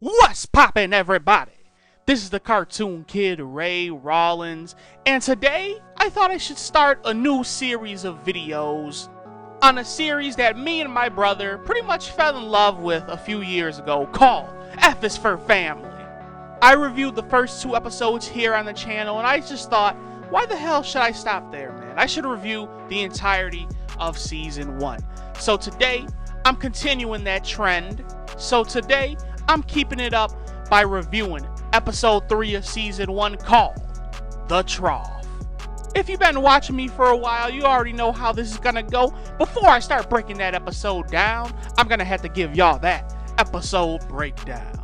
What's poppin', everybody? This is the cartoon kid Ray Rollins, and today I thought I should start a new series of videos on a series that me and my brother pretty much fell in love with a few years ago called F is for Family. I reviewed the first 2 episodes here on the channel, and I just thought, why the hell should I stop there, man? I should review the entirety of season 1. So today, I'm continuing that trend. So today, I'm keeping it up by reviewing episode 3 of season 1 called The Trough. If you've been watching me for a while, you already know how this is gonna go. Before I start breaking that episode down, I'm gonna have to give y'all that episode breakdown.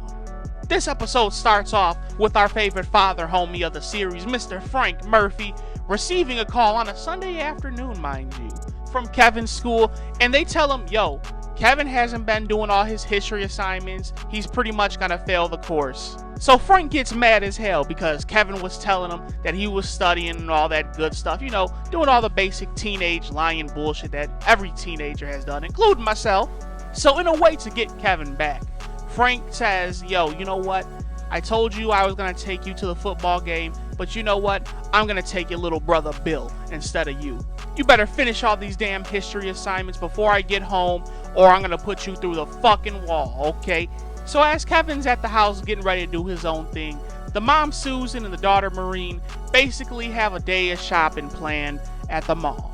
This episode starts off with our favorite father homie of the series, Mr. Frank Murphy, receiving a call on a Sunday afternoon, mind you, from Kevin's school, and they tell him, yo, Kevin hasn't been doing all his history assignments. He's pretty much gonna fail the course. So Frank gets mad as hell because Kevin was telling him that he was studying and all that good stuff, you know, doing all the basic teenage lying bullshit that every teenager has done, including myself. So in a way to get Kevin back, Frank says, yo, you know what? I told you I was gonna take you to the football game, but you know what? I'm gonna take your little brother Bill instead of you. You better finish all these damn history assignments before I get home, or I'm gonna put you through the fucking wall, okay? So as Kevin's at the house getting ready to do his own thing, the mom Susan and the daughter Maureen basically have a day of shopping planned at the mall.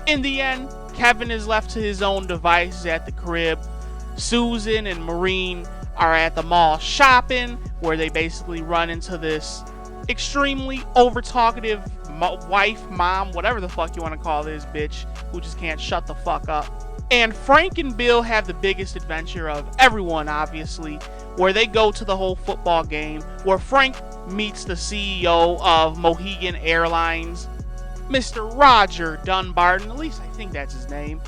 In the end, Kevin is left to his own devices at the crib. Susan and Maureen are at the mall shopping, where they basically run into this extremely over-talkative wife, mom, whatever the fuck you want to call this bitch, who just can't shut the fuck up. And Frank and Bill have the biggest adventure of everyone, obviously, where they go to the whole football game, where Frank meets the CEO of Mohegan Airlines, Mr. Roger Dunbarton, at least I think that's his name,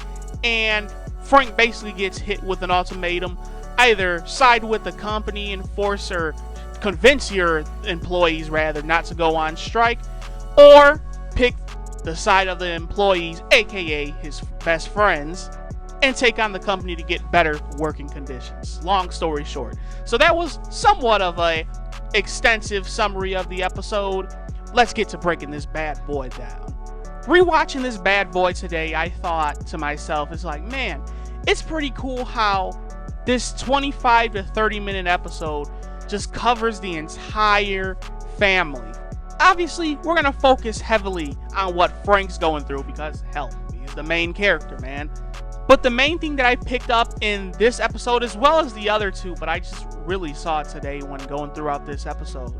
and Frank basically gets hit with an ultimatum: either side with the company and force or convince your employees rather not to go on strike, or pick the side of the employees, aka his best friends, and take on the company to get better working conditions. Long story short. So that was somewhat of a extensive summary of the episode. Let's get to breaking this bad boy down. Rewatching this bad boy today, I thought to myself, it's like, man, it's pretty cool how this 25 to 30 minute episode just covers the entire family. Obviously, we're going to focus heavily on what Frank's going through because, hell, he's the main character, man. But the main thing that I picked up in this episode, as well as the other 2, but I just really saw it today when going throughout this episode,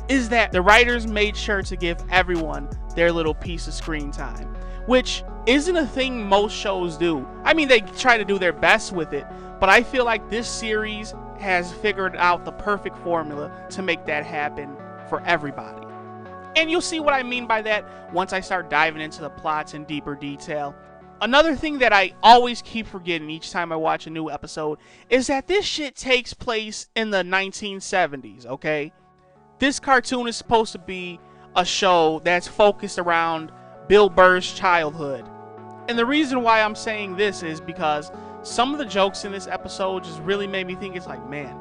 is that the writers made sure to give everyone their little piece of screen time, which isn't a thing most shows do. I mean, they try to do their best with it, but I feel like this series has figured out the perfect formula to make that happen for everybody. And you'll see what I mean by that once I start diving into the plots in deeper detail. Another thing that I always keep forgetting each time I watch a new episode is that this shit takes place in the 1970s, okay? This cartoon is supposed to be a show that's focused around Bill Burr's childhood. And the reason why I'm saying this is because some of the jokes in this episode just really made me think, it's like, man,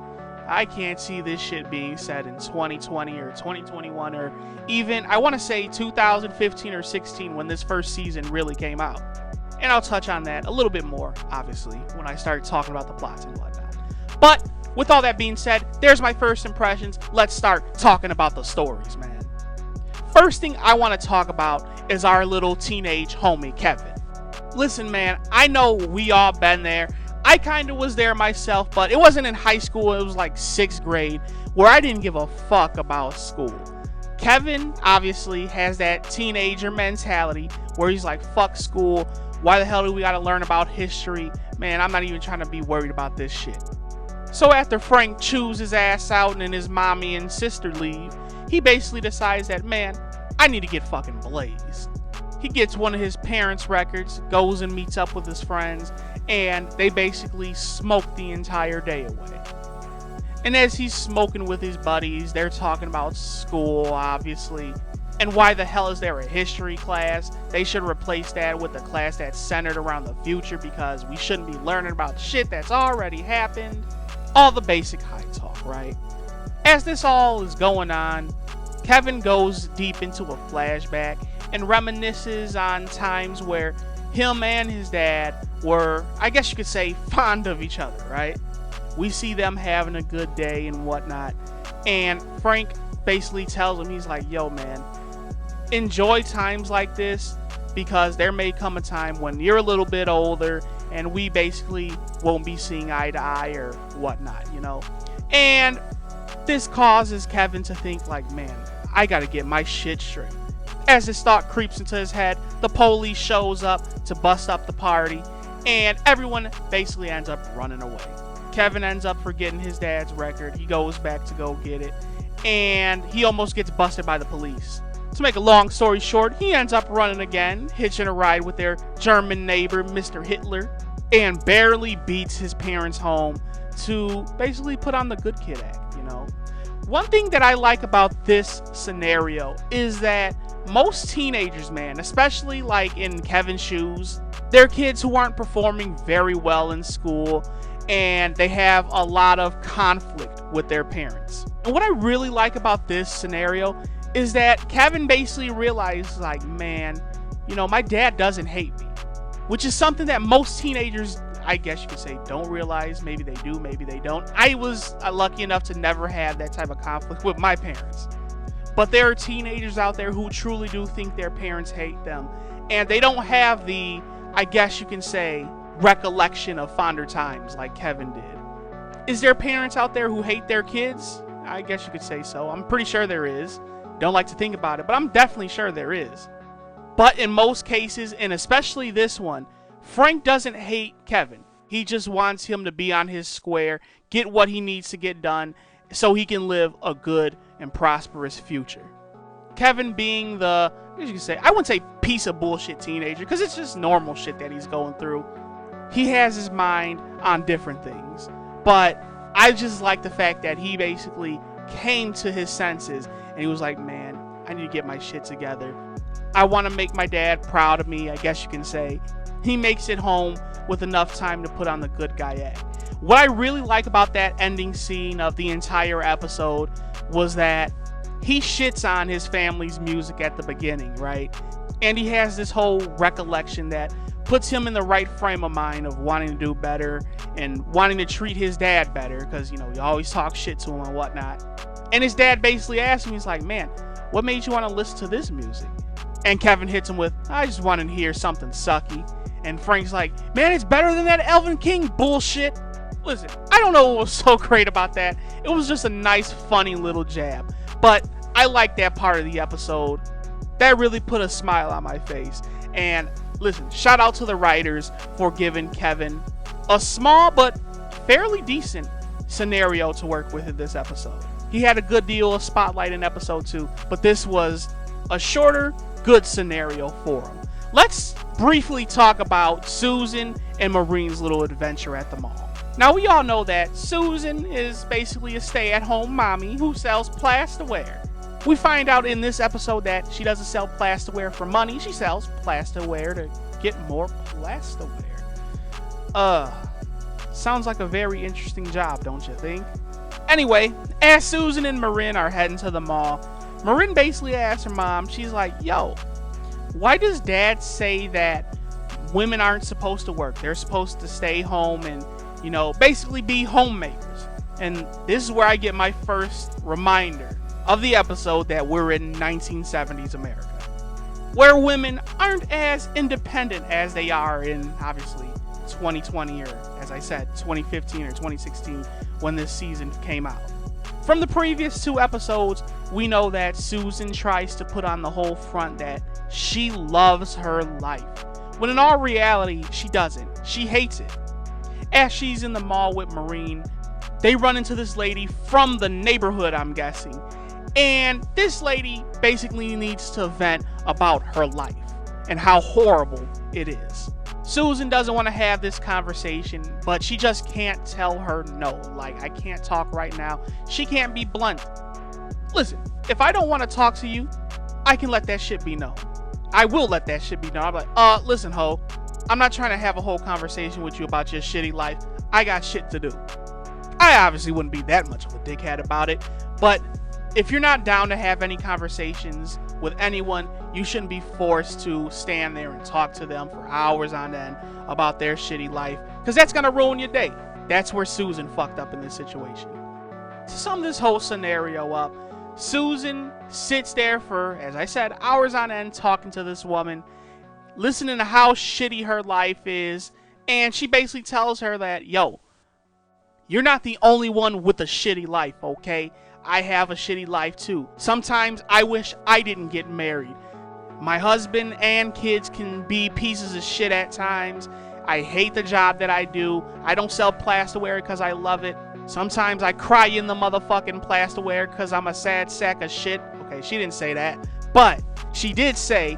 I can't see this shit being said in 2020 or 2021 or even, I want to say 2015 or 16 when this first season really came out. And I'll touch on that a little bit more, obviously, when I start talking about the plots and whatnot. But with all that being said, there's my first impressions. Let's start talking about the stories, man. First thing I want to talk about is our little teenage homie, Kevin. Listen, man, I know we all been there. I kind of was there myself, but it wasn't in high school. It was like 6th grade, where I didn't give a fuck about school. Kevin, obviously, has that teenager mentality where he's like, fuck school. Why the hell do we gotta learn about history? Man, I'm not even trying to be worried about this shit. So after Frank chews his ass out and his mommy and sister leave, he basically decides that, man, I need to get fucking blazed. He gets one of his parents' records, goes and meets up with his friends, and they basically smoke the entire day away. And as he's smoking with his buddies, they're talking about school, obviously. And why the hell is there a history class? They should replace that with a class that's centered around the future because we shouldn't be learning about shit that's already happened. all the basic high talk, right? As this all is going on, Kevin goes deep into a flashback and reminisces on times where him and his dad were, I guess you could say, fond of each other, right? We see them having a good day and whatnot. And Frank basically tells him, he's like, yo, man, enjoy times like this, because there may come a time when you're a little bit older and we basically won't be seeing eye to eye or whatnot, you know? And this causes Kevin to think like, man, I gotta get my shit straight. As this thought creeps into his head, the police shows up to bust up the party, and everyone basically ends up running away. Kevin ends up forgetting his dad's record. He goes back to go get it, and he almost gets busted by the police. To make a long story short, he ends up running again, hitching a ride with their German neighbor, Mr. Hitler, and barely beats his parents home to basically put on the good kid act, you know? One thing that I like about this scenario is that most teenagers, man, especially like in Kevin's shoes, they're kids who aren't performing very well in school, and they have a lot of conflict with their parents. And what I really like about this scenario is that Kevin basically realized, like, man, you know, my dad doesn't hate me, which is something that most teenagers, I guess you could say, don't realize. Maybe they do, maybe they don't. I was lucky enough to never have that type of conflict with my parents. But there are teenagers out there who truly do think their parents hate them, and they don't have the, I guess you can say, recollection of fonder times like Kevin did. Is there parents out there who hate their kids? I guess you could say so. I'm pretty sure there is. Don't like to think about it, but I'm definitely sure there is. But in most cases, and especially this one, Frank doesn't hate Kevin. He just wants him to be on his square, get what he needs to get done, so he can live a good and prosperous future. Kevin being the, as you can say, I wouldn't say piece of bullshit teenager, because it's just normal shit that he's going through. He has his mind on different things. But I just like the fact that he basically came to his senses and he was like, man, I need to get my shit together. I want to make my dad proud of me, I guess you can say. He makes it home with enough time to put on the good guy act. What I really like about that ending scene of the entire episode was that he shits on his family's music at the beginning, right? And he has this whole recollection that puts him in the right frame of mind of wanting to do better and wanting to treat his dad better, because, you know, you always talk shit to him and whatnot. And his dad basically asks him, he's like, man, what made you want to listen to this music? And Kevin hits him with, I just want to hear something sucky. And Frank's like, man, it's better than that Elvin King bullshit. Listen, I don't know what was so great about that. It was just a nice, funny little jab. But I like that part of the episode. That really put a smile on my face. And listen, shout out to the writers for giving Kevin a small but fairly decent scenario to work with in this episode. He had a good deal of spotlight in episode 2, but this was a shorter, good scenario for him. Let's briefly talk about Susan and Maureen's little adventure at the mall. Now, we all know that Susan is basically a stay-at-home mommy who sells plasticware. We find out in this episode that she doesn't sell plasticware for money. She sells plasticware to get more plasticware. Sounds like a very interesting job, don't you think? Anyway, as Susan and Maureen are heading to the mall, Maureen basically asks her mom, she's like, yo, why does dad say that women aren't supposed to work? They're supposed to stay home and, you know, basically be homemakers. And this is where I get my first reminder of the episode that we're in 1970s America, where women aren't as independent as they are in, obviously, 2020 or, as I said, 2015 or 2016 when this season came out. From the previous 2 episodes, we know that Susan tries to put on the whole front that she loves her life, when in all reality, she doesn't. She hates it. As she's in the mall with Maureen, they run into this lady from the neighborhood, I'm guessing. And this lady basically needs to vent about her life and how horrible it is. Susan doesn't want to have this conversation, but she just can't tell her no. Like, I can't talk right now. She can't be blunt. Listen, if I don't want to talk to you, I can let that shit be known. I will let that shit be known. I'm like, listen, ho, I'm not trying to have a whole conversation with you about your shitty life. I got shit to do. I obviously wouldn't be that much of a dickhead about it, but if you're not down to have any conversations with anyone, you shouldn't be forced to stand there and talk to them for hours on end about their shitty life, because that's going to ruin your day. That's where Susan fucked up in this situation. To sum this whole scenario up, Susan sits there for, as I said, hours on end talking to this woman, listening to how shitty her life is, and she basically tells her that, yo, you're not the only one with a shitty life, okay? I have a shitty life too. Sometimes I wish I didn't get married. My husband and kids can be pieces of shit at times. I hate the job that I do. I don't sell plasterware because I love it. Sometimes I cry in the motherfucking plasterware because I'm a sad sack of shit. Okay, she didn't say that. But she did say,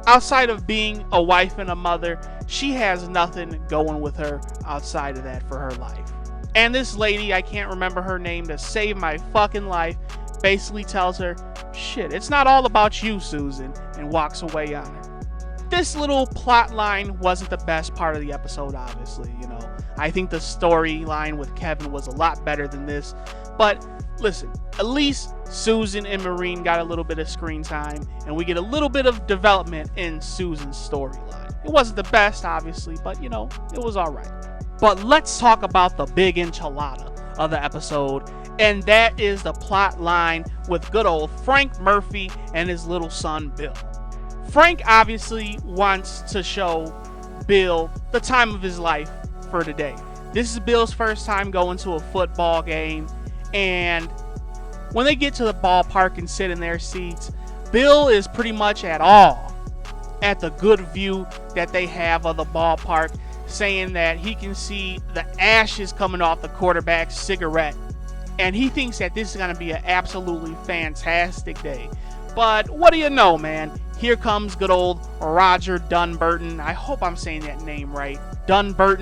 outside of being a wife and a mother, she has nothing going with her outside of that for her life. And this lady, I can't remember her name to save my fucking life, basically tells her, shit, it's not all about you, Susan, and walks away on her. This little plot line wasn't the best part of the episode, obviously, you know. I think the storyline with Kevin was a lot better than this. But listen, at least Susan and Maureen got a little bit of screen time, and we get a little bit of development in Susan's storyline. It wasn't the best, obviously, but you know, it was alright. But let's talk about the big enchilada of the episode, and that is the plot line with good old Frank Murphy and his little son Bill. Frank obviously wants to show Bill the time of his life for today. This is Bill's first time going to a football game, and when they get to the ballpark and sit in their seats, Bill is pretty much at awe at the good view that they have of the ballpark, saying that he can see the ashes coming off the quarterback's cigarette, and he thinks that this is going to be an absolutely fantastic day. But what do you know, man? Here comes good old Roger Dunbarton. I hope I'm saying that name right. Dunbar.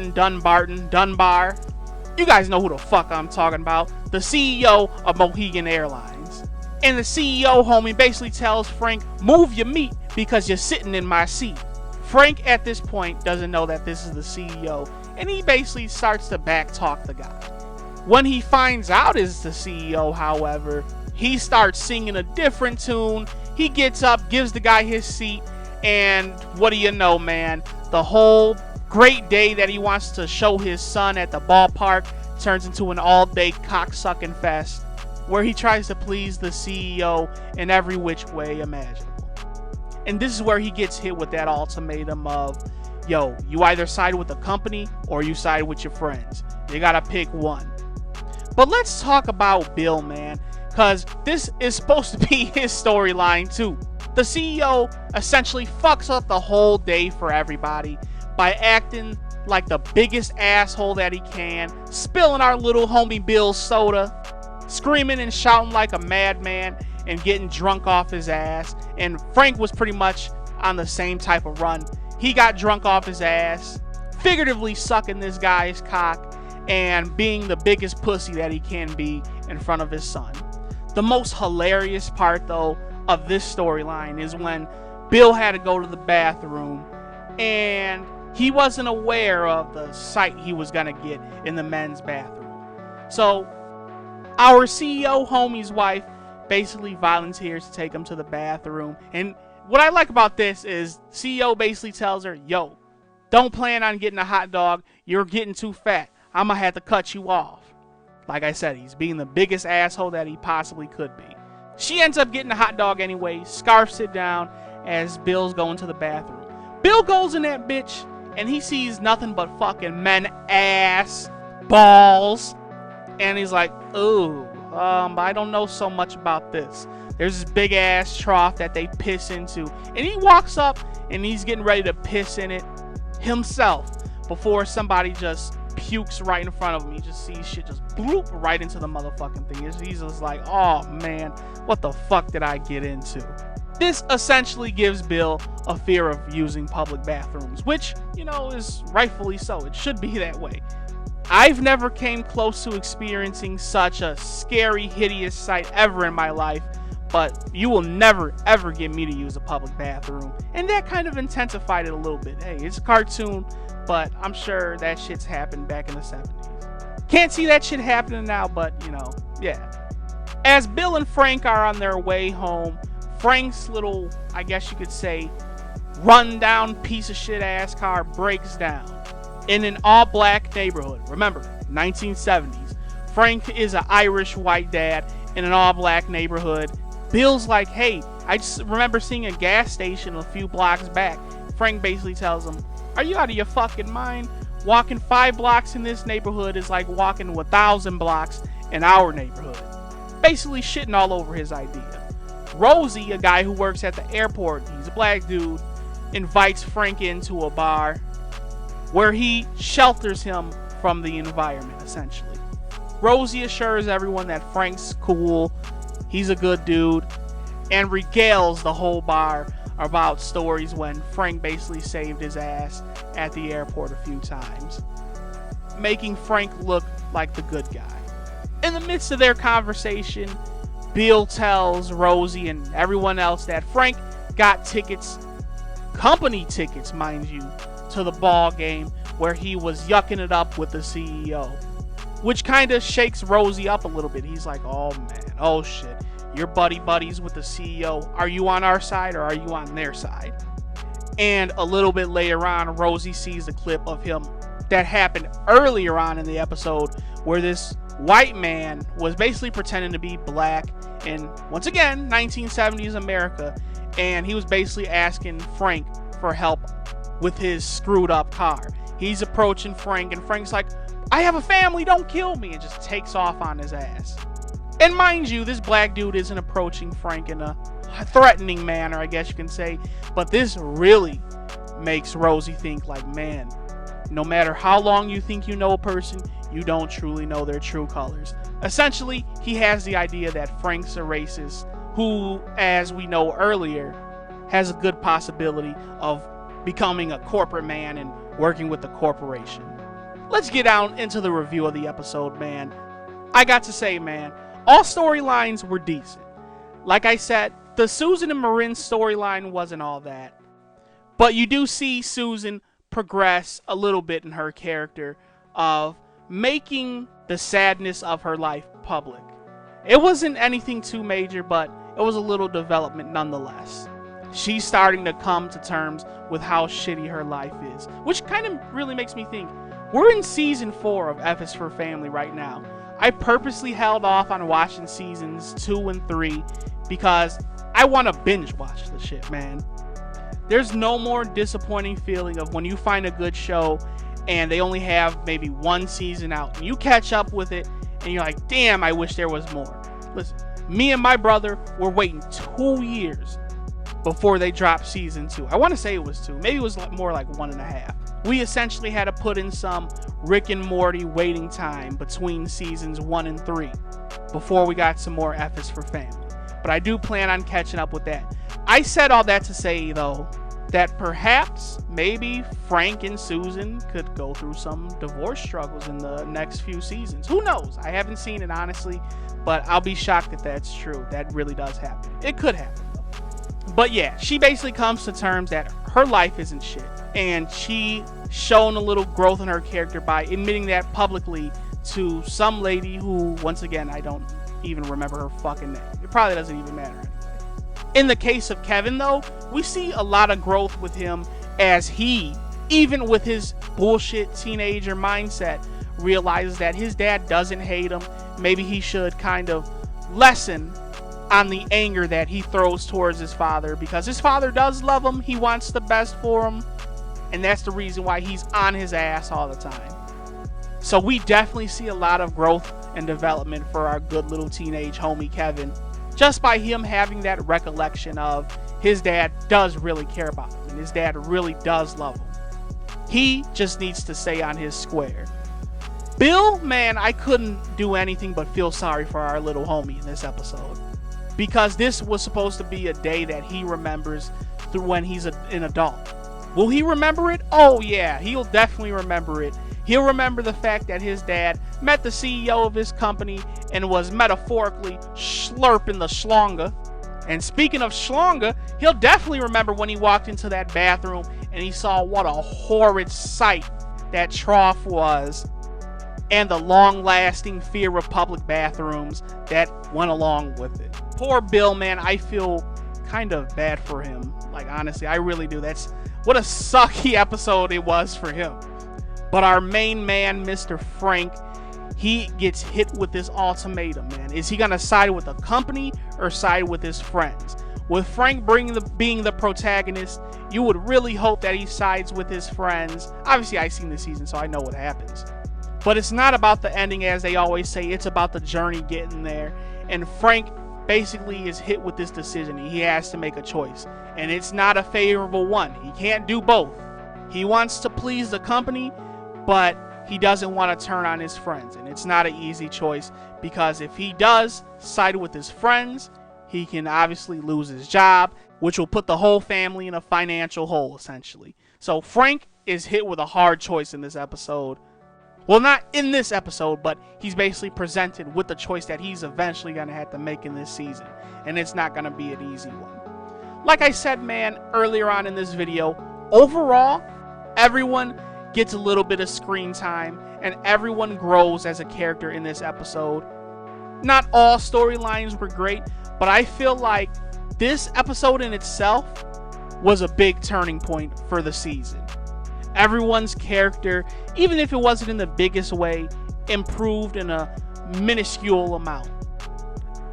You guys know who the fuck I'm talking about. The CEO of Mohegan Airlines. And the CEO, homie, basically tells Frank, move your meat because you're sitting in my seat. Frank, at this point, doesn't know that this is the CEO, and he basically starts to backtalk the guy. When he finds out it's the CEO, however, he starts singing a different tune. He gets up, gives the guy his seat, and what do you know, man? The whole great day that he wants to show his son at the ballpark turns into an all-day cocksucking fest where he tries to please the CEO in every which way imaginable. And this is where he gets hit with that ultimatum of, yo, you either side with the company or you side with your friends. You gotta pick one. But let's talk about Bill, man, because this is supposed to be his storyline too. The CEO essentially fucks up the whole day for everybody by acting like the biggest asshole that he can, spilling our little homie Bill's soda, screaming and shouting like a madman, and getting drunk off his ass. And Frank was pretty much on the same type of run. He got drunk off his ass, figuratively sucking this guy's cock, and being the biggest pussy that he can be in front of his son. The most hilarious part, though, of this storyline is when Bill had to go to the bathroom, and he wasn't aware of the sight he was going to get in the men's bathroom. So, our CEO homie's wife basically volunteers to take him to the bathroom. And what I like about this is CEO basically tells her, yo, don't plan on getting a hot dog. You're getting too fat. I'm going to have to cut you off. Like I said, he's being the biggest asshole that he possibly could be. She ends up getting a hot dog anyway, scarfs it down as Bill's going to the bathroom. Bill goes in that bitch and he sees nothing but fucking men ass, balls. And he's like, ooh. I don't know so much about this. There's this big ass trough that they piss into, and he walks up and he's getting ready to piss in it himself before somebody just pukes right in front of him. He just sees shit just bloop right into the motherfucking thing. He's just like, oh man, what the fuck did I get into? This essentially gives Bill a fear of using public bathrooms, which, you know, is rightfully so. It should be that way. I've never came close to experiencing such a scary, hideous sight ever in my life, but you will never, ever get me to use a public bathroom. And that kind of intensified it a little bit. Hey, it's a cartoon, but I'm sure that shit's happened back in the 70s. Can't see that shit happening now, but you know, yeah. As Bill and Frank are on their way home, Frank's little, I guess you could say, run-down piece of shit ass car breaks down in an all-black neighborhood. Remember, 1970s. Frank is an Irish white dad in an all-black neighborhood. Bill's like, hey, I just remember seeing a gas station a few blocks back. Frank basically tells him, are you out of your fucking mind? Walking 5 blocks in this neighborhood is like walking 1,000 blocks in our neighborhood. Basically shitting all over his idea. Rosie, a guy who works at the airport, he's a black dude, invites Frank into a bar where he shelters him from the environment, essentially. Rosie assures everyone that Frank's cool, he's a good dude, and regales the whole bar about stories when Frank basically saved his ass at the airport a few times, making Frank look like the good guy. In the midst of their conversation, Bill tells Rosie and everyone else that Frank got tickets, company tickets, mind you, to the ball game where he was yucking it up with the CEO, which kind of shakes Rosie up a little bit. He's like, oh man, oh shit, you're buddies with the CEO. Are you on our side or are you on their side? And a little bit later on, Rosie sees a clip of him that happened earlier on in the episode where this white man was basically pretending to be black in, once again, 1970s America, and he was basically asking Frank for help with his screwed up car. He's approaching Frank, and Frank's like, I have a family, don't kill me, and just takes off on his ass. And mind you, this black dude isn't approaching Frank in a threatening manner, I guess you can say, but this really makes Rosie think like, man, no matter how long you think you know a person, you don't truly know their true colors. Essentially, he has the idea that Frank's a racist who, as we know earlier, has a good possibility of becoming a corporate man and working with the corporation. Let's get down into the review of the episode, man. I got to say, man, all storylines were decent. Like I said, the Susan and Maureen storyline wasn't all that. But you do see Susan progress a little bit in her character of making the sadness of her life public. It wasn't anything too major, but it was a little development nonetheless. She's starting to come to terms with how shitty her life is, which kind of really makes me think, we're in season 4 of F is for Family right now. I purposely held off on watching seasons 2 and 3 because I want to binge watch the shit, man. There's no more disappointing feeling of when you find a good show and they only have maybe 1 season out and you catch up with it and you're like, damn, I wish there was more. Listen, me and my brother were waiting 2 years before they dropped season 2. I want to say it was 2. Maybe it was more like 1.5. We essentially had to put in some Rick and Morty waiting time between seasons 1 and 3 before we got some more F is for Family. But I do plan on catching up with that. I said all that to say, though, that perhaps maybe Frank and Susan could go through some divorce struggles in the next few seasons. Who knows? I haven't seen it, honestly, but I'll be shocked if that's true. That really does happen. It could happen, though. But yeah, she basically comes to terms that her life isn't shit. And she shown a little growth in her character by admitting that publicly to some lady who, once again, I don't even remember her fucking name. It probably doesn't even matter anyway. In the case of Kevin, though, we see a lot of growth with him as he, even with his bullshit teenager mindset, realizes that his dad doesn't hate him. Maybe he should kind of lessen on the anger that he throws towards his father, because his father does love him. He wants the best for him. And that's the reason why he's on his ass all the time. So we definitely see a lot of growth and development for our good little teenage homie Kevin, just by him having that recollection of his dad does really care about him and his dad really does love him. He just needs to stay on his square. Bill, man, I couldn't do anything but feel sorry for our little homie in this episode, because this was supposed to be a day that he remembers through when he's an adult. Will he remember it? Oh yeah, he'll definitely remember it. He'll remember the fact that his dad met the CEO of his company and was metaphorically slurping the schlonga. And speaking of schlonga, he'll definitely remember when he walked into that bathroom and he saw what a horrid sight that Trough was. and the long-lasting fear of public bathrooms that went along with it. Poor Bill, man, I feel kind of bad for him. Like, honestly, I really do. What a sucky episode it was for him. But our main man, Mr. Frank, he gets hit with this ultimatum, man. Is he gonna side with the company or side with his friends? With Frank being the protagonist, you would really hope that he sides with his friends. Obviously, I've seen this season, so I know what happens. But it's not about the ending, as they always say. It's about the journey getting there. And Frank basically is hit with this decision. He has to make a choice. And it's not a favorable one. He can't do both. He wants to please the company, but he doesn't want to turn on his friends. And it's not an easy choice, because if he does side with his friends, he can obviously lose his job, which will put the whole family in a financial hole, essentially. So Frank is hit with a hard choice in this episode. Well, not in this episode, but he's basically presented with the choice that he's eventually going to have to make in this season. And it's not going to be an easy one. Like I said, man, earlier on in this video, overall, everyone gets a little bit of screen time, and everyone grows as a character in this episode. Not all storylines were great, but I feel like this episode in itself was a big turning point for the season. Everyone's character, even if it wasn't in the biggest way, improved in a minuscule amount.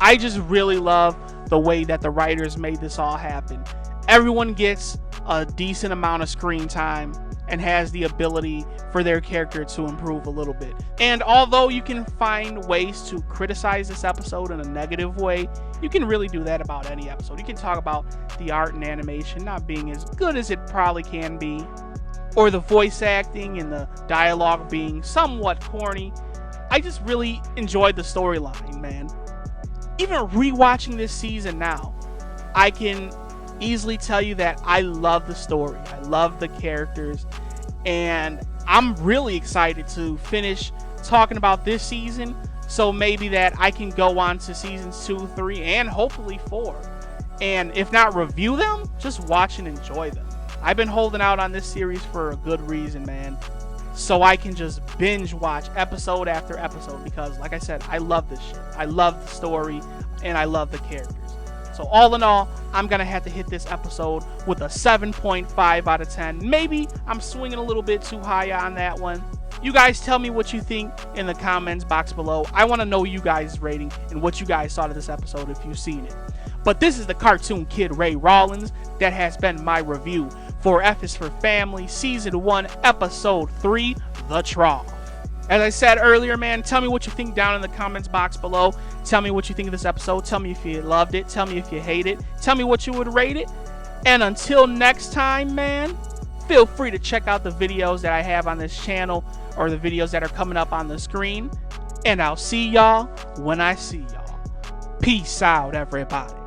I just really love the way that the writers made this all happen. Everyone gets a decent amount of screen time and has the ability for their character to improve a little bit. And although you can find ways to criticize this episode in a negative way, you can really do that about any episode. You can talk about the art and animation not being as good as it probably can be, or the voice acting and the dialogue being somewhat corny. I just really enjoyed the storyline, man. Even rewatching this season now, I can easily tell you that I love the story. I love the characters, and I'm really excited to finish talking about this season, so maybe that I can go on to seasons 2, 3, and hopefully 4. And if not review them, just watch and enjoy them. I've been holding out on this series for a good reason, man. So I can just binge watch episode after episode, because like I said, I love this shit. I love the story and I love the characters. So all in all, I'm going to have to hit this episode with a 7.5 out of 10. Maybe I'm swinging a little bit too high on that one. You guys tell me what you think in the comments box below. I want to know you guys' rating and what you guys thought of this episode if you've seen it. But this is the Cartoon Kid Ray Rollins. That has been my review for F is for Family Season 1 Episode 3, The Trough. As I said earlier, man, tell me what you think down in the comments box below. Tell me what you think of this episode. Tell me if you loved it. Tell me if you hate it. Tell me what you would rate it. And until next time, man, feel free to check out the videos that I have on this channel, or the videos that are coming up on the screen. And I'll see y'all when I see y'all. Peace out, everybody.